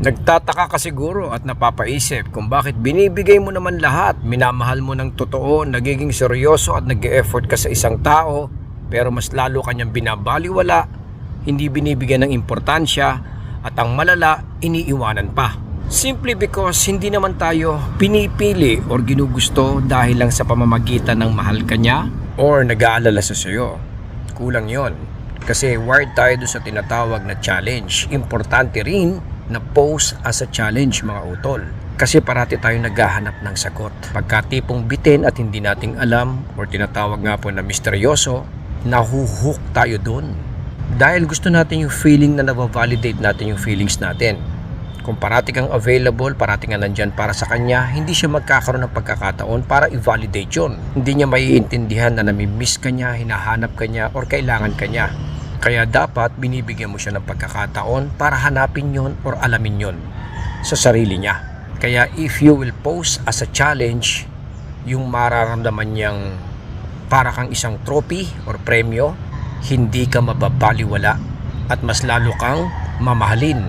Nagtataka ka siguro at napapaisip kung bakit binibigay mo naman lahat, minamahal mo ng totoo, nagiging seryoso at nag-e-effort ka sa isang tao, pero mas lalo kanyang binabaliwala, hindi binibigyan ng importansya, at ang malala, iniiwanan pa. Simply because hindi naman tayo pinipili or ginugusto dahil lang sa pamamagitan ng mahal ka niya or nag-aalala sa sayo. Kulang yon. Kasi wired tayo doon sa tinatawag na challenge. Importante rin na pose as a challenge, mga utol. Kasi parati tayo naghahanap ng sagot. Pagkatipong bitin at hindi nating alam or tinatawag nga po na misteryoso, nahuhook tayo doon. Dahil gusto natin yung feeling na nabavalidate natin yung feelings natin. Kung parati kang available, parati kang nandyan para sa kanya, hindi siya magkakaroon ng pagkakataon para i-validate yun. Hindi niya maiintindihan na namimiss ka niya, hinahanap ka niya, or kailangan ka niya. Kaya dapat binibigyan mo siya ng pagkakataon para hanapin yon or alamin yon sa sarili niya. Kaya if you will pose as a challenge, yung mararamdaman niyang para kang isang trophy or premyo, hindi ka mababaliwala at mas lalo kang mamahalin.